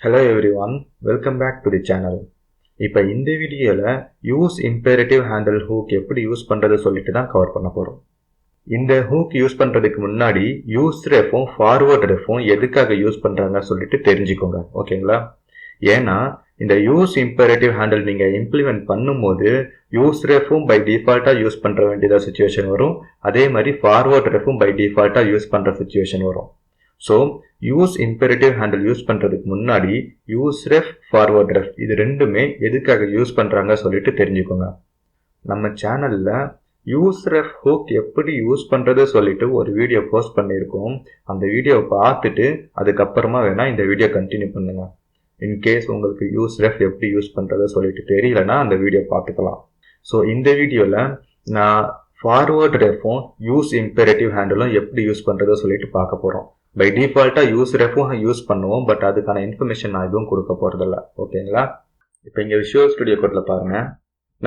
Hello everyone, welcome back to the channel. இப்போ இந்த வீடியோல யூஸ் இம்பேரேட்டிவ் ஹேண்டில் ஹூக் எப்படி யூஸ் பண்றது சொல்லிட்டு தான் கவர் பண்ண போறோம். இந்த ஹூக் யூஸ் பண்றதுக்கு முன்னாடி யூஸ் ரெஃபும் ஃபார்வர்ட் ரெஃபும் எதுக்காக யூஸ் பண்றாங்க சொல்லிட்டு தெரிஞ்சுக்கோங்க. ஓகேங்களா? ஏன்னா இந்த யூஸ் இம்பேரேட்டிவ் ஹேண்டில் நீங்க இம்ப்ளிமெண்ட் பண்ணும்போது யூஸ் ரெஃபும் பை டிஃபால்ட்டா யூஸ் பண்ற வேண்டியதா சுச்சுவேஷன் வரும். அதே மாதிரி ஃபார்வர்ட் ரெஃபும் பை டிஃபால்ட்டா யூஸ் பண்ற சுச்சுவேஷன் வரும். So use imperative handle use பண்றதுக்கு முன்னாடி யூஸ் ரெஃப் ஃபார்வர்ட் ரெஃப் இது ரெண்டுமே எதுக்காக யூஸ் பண்றாங்க சொல்லிட்டு தெரிஞ்சுக்கோங்க. நம்ம சேனல்ல யூஸ் ரெஃப் ஹூக் எப்படி யூஸ் பண்றது சொல்லிட்டு ஒரு வீடியோ போஸ்ட் பண்ணியிருக்கோம். அந்த வீடியோவை பார்த்துட்டு அதுக்கப்புறமா வேணா இந்த வீடியோ கண்டினியூ பண்ணுங்க. இன்கேஸ் உங்களுக்கு யூஸ் ரெஃப் எப்படி யூஸ் பண்றதை சொல்லிட்டு தெரியலன்னா அந்த வீடியோ பார்த்துக்கலாம். ஸோ இந்த வீடியோல நான் ஃபார்வர்ட் ரெஃபும் யூஸ் இம்பெரேட்டிவ் ஹேண்டிலும் எப்படி யூஸ் பண்றதை சொல்லிட்டு பார்க்க போறோம். பை டிஃபால்ட்டா யூஸ் ரெஃபும் யூஸ் பண்ணுவோம், பட் அதுக்கான இன்ஃபர்மேஷன் நான் எதுவும் கொடுக்க போறதில்ல. ஓகேங்களா? இப்போ இங்க விஷுவல் ஸ்டுடியோ கோட்ல பாருங்க.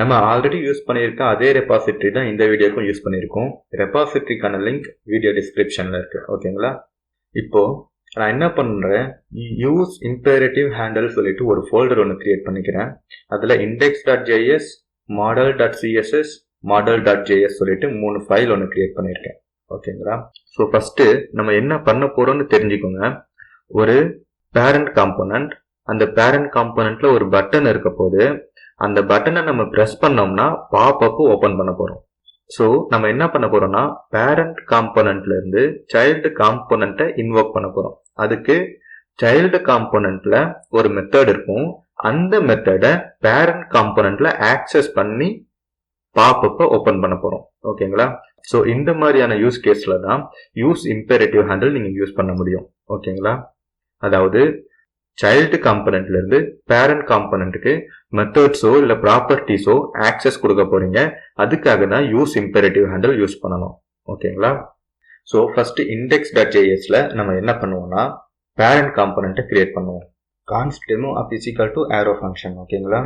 நம்ம ஆல்ரெடி யூஸ் பண்ணியிருக்க அதே ரெபாசிட்டரி தான் இந்த வீடியோக்கும் யூஸ் பண்ணியிருக்கோம். ரெபாசிட்டரிக்கான லிங்க் வீடியோ டிஸ்கிரிப்ஷன்ல இருக்கு. ஓகேங்களா? இப்போ நான் என்ன பண்றேன், யூஸ் இம்பேரேட்டிவ் ஹேண்டில் சொல்லிட்டு ஒரு ஃபோல்டர் ஒன்று கிரியேட் பண்ணிக்கிறேன். அதுல index.js, model.css, model.js சொல்லிட்டு 3 ஃபைல் ஒன்று கிரியேட் பண்ணியிருக்கேன். ஓகேங்களா? ஸோ ஃபர்ஸ்ட் நம்ம என்ன பண்ண போறோம்னு தெரிஞ்சுக்கோங்க. ஒரு பேரண்ட் காம்போனன்ட், அந்த பேரண்ட் காம்போனன்ட்ல ஒரு பட்டன் இருக்க போது அந்த பட்டனை நம்ம பிரஸ் பண்ணோம்னா பாப்அப் ஓபன் பண்ண போறோம். ஸோ நம்ம என்ன பண்ண போறோம்னா பேரண்ட் காம்போனன்ட்ல இருந்து சைல்டு காம்போனன்ட்டை இன்வோக் பண்ண போறோம். அதுக்கு சைல்டு காம்போனன்ட்ல ஒரு மெத்தட் இருக்கும். அந்த மெத்தடை பேரண்ட் காம்போனன்ட்ல ஆக்சஸ் பண்ணி பாப்அப்பை ஓபன் பண்ண போறோம். ஓகேங்களா? ஸோ இந்த மாதிரியான யூஸ் கேஸ்ல தான் யூஸ் இம்பேரேட்டிவ் ஹேண்டில் நீங்க யூஸ் பண்ண முடியும். ஓகேங்களா? அதாவது சைல்டு காம்போனன்ட்ல இருந்து பேரண்ட் காம்போனன்ட்டுக்கு மெத்தட்ஸோ இல்ல ப்ராப்பர்ட்டிஸோ ஆக்சஸ் கொடுக்க போறீங்க. அதுக்காக தான் யூஸ் இம்பேரேட்டிவ் ஹேண்டில் யூஸ் பண்ணணும். ஓகேங்களா? ஸோ ஃபர்ஸ்ட் index.jsல நம்ம என்ன பண்ணுவோம்னா பேரண்ட் காம்போனன்ட்டை கிரியேட் பண்ணுவோம். const demo of is equal to arrow function. ஓகேங்களா?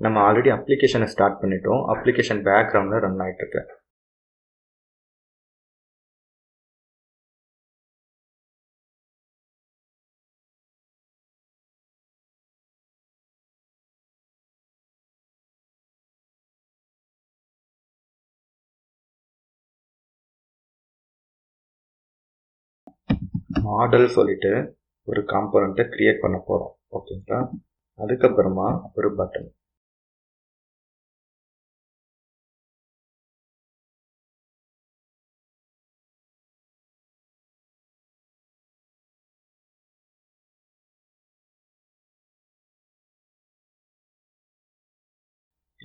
நம்ம ஆல்ரெடி அப்ளிகேஷனை ஸ்டார்ட் பண்ணிட்டோம். அப்ளிகேஷன் பேக்ரவுண்ட்ல ரன் ஆயிட்டு இருக்கு. மாடல் சொல்லிட்டு ஒரு காம்போனன்ட்டை கிரியேட் பண்ண போறோம். ஓகேங்களா? அதுக்கப்புறமா ஒரு பட்டன்.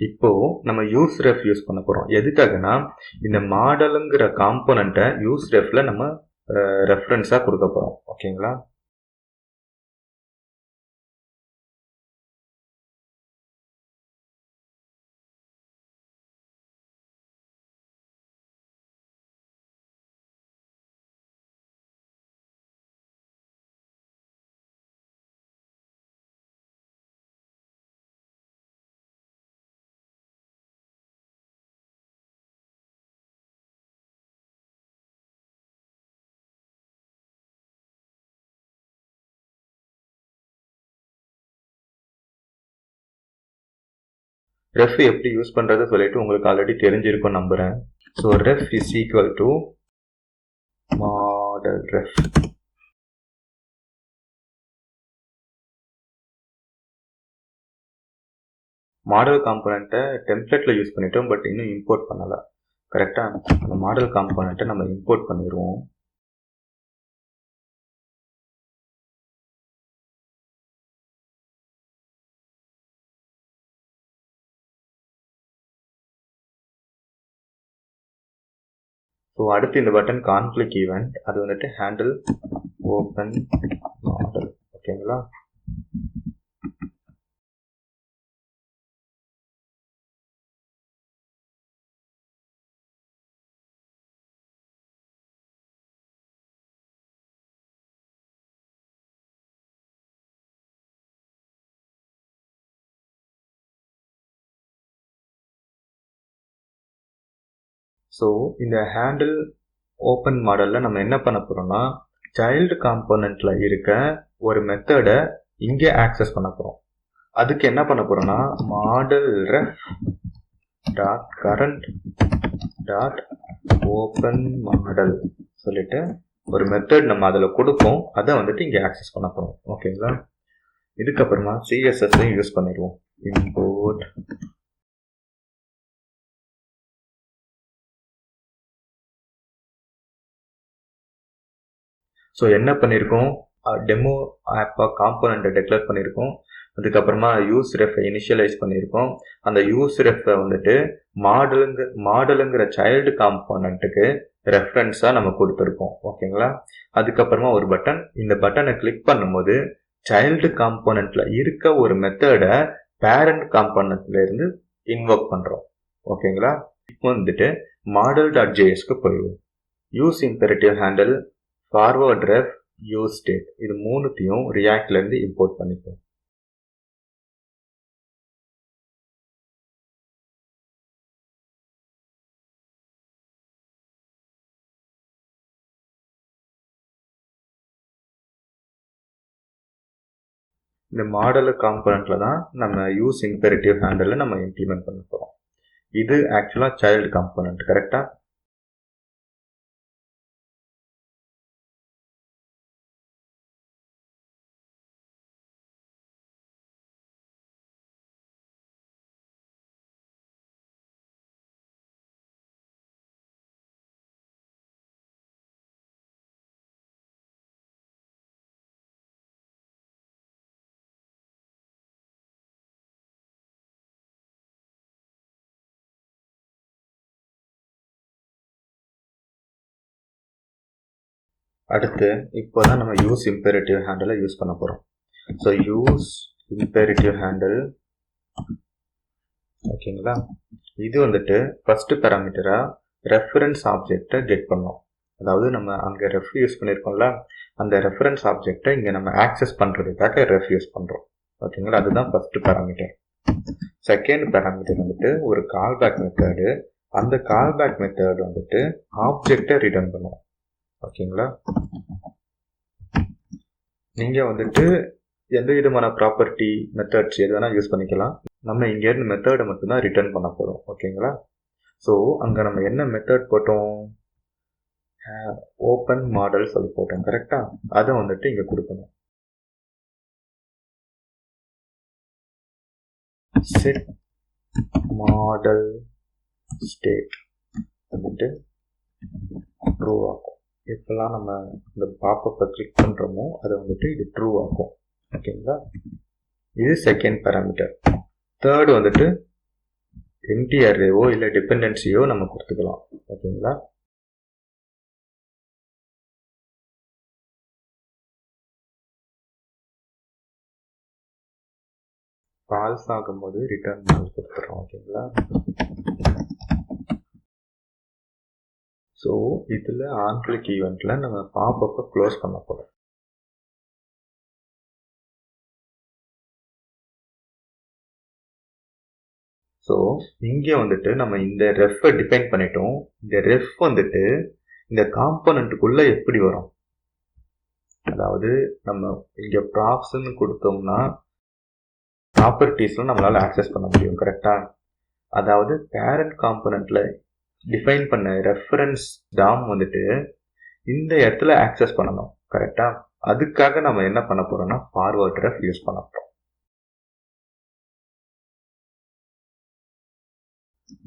இப்போ நம்ம யூஸ் ரெஃப் யூஸ் பண்ண போறோம். எதுக்காகனா இந்த மாடலுங்கிற காம்போனன்ட்டை யூஸ் ரெஃப்ல நம்ம ரெஃபரன்ஸா கொடுக்க போறோம். ஓகேங்களா? ரெஃப் எப்படி யூஸ் பண்றது சொல்லிட்டு உங்களுக்கு ஆல்ரெடி தெரிஞ்சிருக்கும் நம்புறேன். So ref is equal to model ref. Model காம்போனன்ட்டை டெம்ப்ளேட்ல யூஸ் பண்ணிட்டோம், பட் இன்னும் இம்போர்ட் பண்ணல. கரெக்டா? அந்த மாடல் காம்போனன்ட்டை நம்ம இம்போர்ட் பண்ணிடுவோம். ஸோ அடுத்து இந்த பட்டன் கான்ஃப்ளிக் ஈவெண்ட், அது வந்துட்டு ஹேண்டில் ஓப்பன் மாடல். ஓகேங்களா? ஸோ இந்த ஹேண்டில் ஓப்பன் மாடலில் நம்ம என்ன பண்ண போகிறோம்னா சைல்டு காம்போனண்ட்டில் இருக்க ஒரு மெத்தடை இங்கே ஆக்சஸ் பண்ண போகிறோம். அதுக்கு என்ன பண்ண போகிறோம்னா model ref dot current dot open model சொல்லிட்டு ஒரு மெத்தட் நம்ம அதில் கொடுப்போம். அதை வந்துட்டு இங்கே ஆக்சஸ் பண்ண போகிறோம். ஓகேங்களா? இதுக்கப்புறமா சிஎஸ்எஸ்ஸையும் யூஸ் பண்ணிடுவோம். இம்போர்ட் ஸோ என்ன பண்ணியிருக்கோம், டெமோ ஆப்பாக காம்போனண்ட்டை டெக்ளேர் பண்ணியிருக்கோம். அதுக்கப்புறமா யூஸ் ரெஃபை இனிஷியலைஸ் பண்ணியிருக்கோம். அந்த யூஸ் ரெஃபை வந்துட்டு மாடலுங்கிற சைல்டு காம்போனண்ட்டுக்கு ரெஃபரன்ஸாக நம்ம கொடுத்துருக்கோம். ஓகேங்களா? அதுக்கப்புறமா ஒரு பட்டன், இந்த பட்டனை கிளிக் பண்ணும்போது சைல்டு காம்போனண்ட்டில் இருக்க ஒரு மெத்தடை பேரண்ட் காம்போனண்ட்லேருந்து இன்வோக் பண்ணுறோம். ஓகேங்களா? இப்போ வந்துட்டு model.jsக்கு போயிடுவோம். Use imperative handle, forward ref, use state, இது மூணுத்தையும் ரியாக்ட்லேருந்து இம்போர்ட் பண்ணிப்போம். இந்த மாடல் காம்போனண்ட்டில் தான் நம்ம யூஸ் இம்பெரேட்டிவ் ஹேண்டில் நம்ம இம்ப்ளிமெண்ட் பண்ண போகிறோம். இது ஆக்சுவலாக சைல்டு காம்போனண்ட். கரெக்டாக? அடுத்து இப்போ தான் நம்ம யூஸ் இம்பெரேட்டிவ் ஹேண்டிலை யூஸ் பண்ண போகிறோம். ஸோ யூஸ் இம்பெரேட்டிவ் ஹேண்டில், ஓகேங்களா? இது வந்துட்டு ஃபஸ்ட்டு பேராமீட்டராக ரெஃபரன்ஸ் ஆப்ஜெக்டை கெட் பண்ணோம். அதாவது நம்ம அங்கே ரெஃப் யூஸ் பண்ணியிருக்கோம்ல, அந்த ரெஃபரன்ஸ் ஆப்ஜெக்டை இங்கே நம்ம ஆக்சஸ் பண்ணுறதுக்காக ரெஃப் யூஸ் பண்ணுறோம். ஓகேங்களா? அதுதான் ஃபஸ்ட்டு பேராமீட்டர். செகண்ட் பேராமீட்டர் வந்துட்டு ஒரு கால்பேக் மெத்தடு. அந்த கால்பேக் மெத்தட் வந்துட்டு ஆப்ஜெக்டை ரிட்டர்ன் பண்ணுவோம். ஓகேங்களா? நீங்கள் வந்துட்டு எந்த விதமான ப்ராப்பர்ட்டி மெத்தட்ஸ் எது வேணால் யூஸ் பண்ணிக்கலாம். நம்ம இங்கேருந்து மெத்தடை மட்டும்தான் ரிட்டர்ன் பண்ண போகிறோம். ஓகேங்களா? ஸோ அங்கே நம்ம என்ன மெத்தட் போட்டோம், ஓப்பன் மாடல் சொல்லி போட்டோம். கரெக்டாக? அதை வந்துட்டு இங்கே கொடுக்கணும். செட் மாடல் ஸ்டேட் வந்துட்டு ட்ரூ ஆகும். எப்பெல்லாம் நம்ம இந்த பாப்பப்பை கிளிக் பண்ணுறோமோ அதை வந்துட்டு இது ட்ரூ ஆகும். ஓகேங்களா? இது செகண்ட் பேராமீட்டர். தேர்டு வந்துட்டு எம்டி அரேவோ இல்லை டிபெண்டன்சியோ நம்ம கொடுத்துக்கலாம். ஓகேங்களா? ஃபால்ஸ் ஆகும்போது ரிட்டர்ன் கொடுத்துறோம். ஓகேங்களா? ஸோ இதில் ஆன் கிளிக் ஈவெண்ட்டில் நம்ம பாப்பப்பை க்ளோஸ் பண்ண போகிறோம். ஸோ இங்கே வந்துட்டு நம்ம இந்த ரெஃபை டிஃபைன் பண்ணிட்டோம். இந்த ரெஃப் வந்துட்டு இந்த காம்போனண்ட்டுக்குள்ளே எப்படி வரும், அதாவது நம்ம இங்கே ப்ராப்ஸ்ன்னு கொடுத்தோம்னா ப்ராப்பர்ட்டிஸ்லாம் நம்மளால் ஆக்சஸ் பண்ண முடியும். கரெக்டாக? அதாவது பேரண்ட் காம்போனண்ட்டில் டிஃபைன் பண்ண ரெஃபரன்ஸ் டாம் வந்துட்டு இந்த இடத்துல ஆக்சஸ் பண்ணணும். கரெக்டாக? அதுக்காக நம்ம என்ன பண்ண போகிறோம்னா ஃபார்வர்ட் ரெஃப் யூஸ் பண்ண போகிறோம்.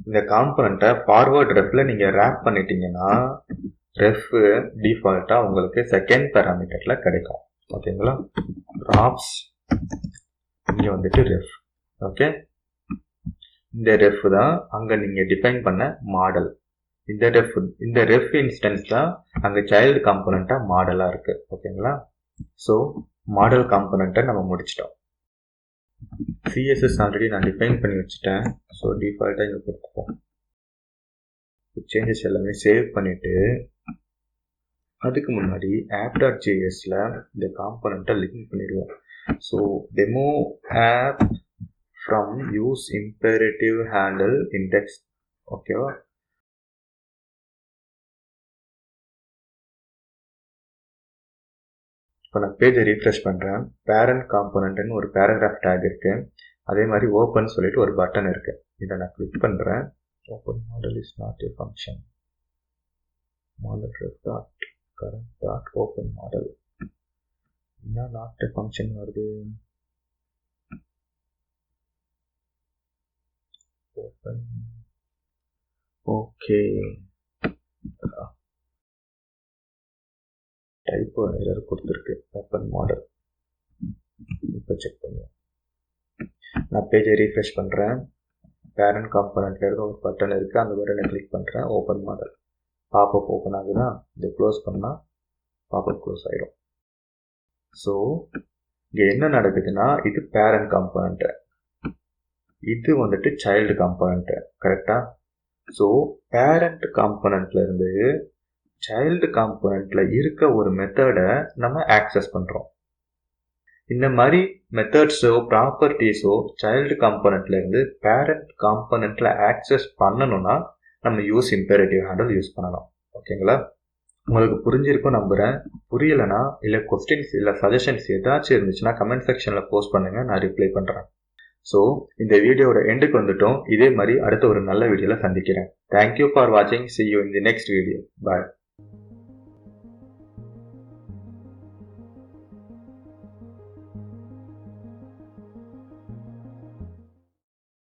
இந்த காம்போனண்ட்டை ஃபார்வர்ட் ரெஃப்பில் நீங்கள் ரேப் பண்ணிட்டீங்கன்னா ரெஃப் டிஃபால்ட்டாக உங்களுக்கு செகண்ட் பேராமீட்டரில் கிடைக்கும். ஓகேங்களா? ப்ராப்ஸ் இங்கே வந்துட்டு ரெஃப். ஓகே, இந்த ரெஃப் தான் அங்கே நீங்கள் டிஃபைன் பண்ண மாடல். இந்த ரெஃப் இன்ஸ்டன்ஸ் தான் அங்கே சைல்டு காம்போனண்ட்டாக மாடலாக இருக்குது. ஓகேங்களா? ஸோ மாடல் காம்போனண்ட்டை நம்ம முடிச்சிட்டோம். சிஎஸ்எஸ் ஆல்ரெடி நான் டிஃபைன் பண்ணி வச்சுட்டேன். ஸோ டிஃபால்ட்டாக இங்கே கொடுத்துப்போம். சேஞ்சஸ் எல்லாமே சேவ் பண்ணிவிட்டு அதுக்கு முன்னாடி app.jsல இந்த காம்போனண்ட்டை லிங்க் பண்ணிடுவோம். So demo app from use imperative handle index. ஓகேவா? இப்போ நான் பேஜை ரீஃப்ரெஷ் பண்ணுறேன். பேரண்ட் காம்போனன்ட்னு ஒரு பேராகிராஃப் டேக் இருக்கு. அதே மாதிரி ஓப்பன் சொல்லிட்டு ஒரு பட்டன் இருக்கு. இதை நான் கிளிக் பண்ணுறேன். Open model is not a function. Model ref dot current dot open model. என்ன நாட் ஏ ஃபங்க்ஷன் வருது? ஓப்பன். ஓகே, டைப் எரர் கொடுத்துருக்கு. Open model. இப்போ செக் பண்ணுவோம். நான் பேஜை ரீஃப்ரெஷ் பண்ணுறேன். பேரண்ட் காம்போனன்ட்ல இருக்க ஒரு பட்டன் இருக்குது. அந்த பட்டனை கிளிக் பண்ணுறேன். Open model. பாப்அப் ஓப்பன் ஆகுதா? இதை க்ளோஸ் பண்ணால் பாப்அப் க்ளோஸ் ஆகிடும். ஸோ இங்கே என்ன நடக்குதுன்னா, இது பேரண்ட் காம்போனன்ட்டு, இது வந்துட்டு சைல்டு காம்போனன்ட்டு. கரெக்டாக? ஸோ பேரண்ட் காம்போனன்ட்ல இருந்து சைல்டு காம்போனன்ட்ல இருக்க ஒரு மெத்தடை நம்ம ஆக்சஸ் பண்ணுறோம். இந்த மாதிரி மெத்தட்ஸோ ப்ராப்பர்ட்டிஸோ சைல்டு காம்போனன்ட்ல இருந்து பேரண்ட் காம்போனன்ட்ல ஆக்சஸ் பண்ணணும்னா நம்ம யூஸ் இம்பேரேட்டிவ் ஹேண்டில் யூஸ் பண்ணணும். ஓகேங்களா? உங்களுக்கு புரிஞ்சிருக்கும் நம்புகிறேன். புரியலைன்னா இல்லை கொஸ்டின்ஸ் இல்லை சஜஷன்ஸ் ஏதாச்சும் இருந்துச்சுன்னா கமெண்ட் செக்ஷனில் போஸ்ட் பண்ணுங்கள், நான் ரிப்ளை பண்ணுறேன். ஸோ இந்த வீடியோட எண்டுக்கு வந்துட்டோம். இதே மாதிரி அடுத்த ஒரு நல்ல வீடியோவில் சந்திக்கிறேன். தேங்க்யூ ஃபார் வாட்சிங். See you in the next video. Bye.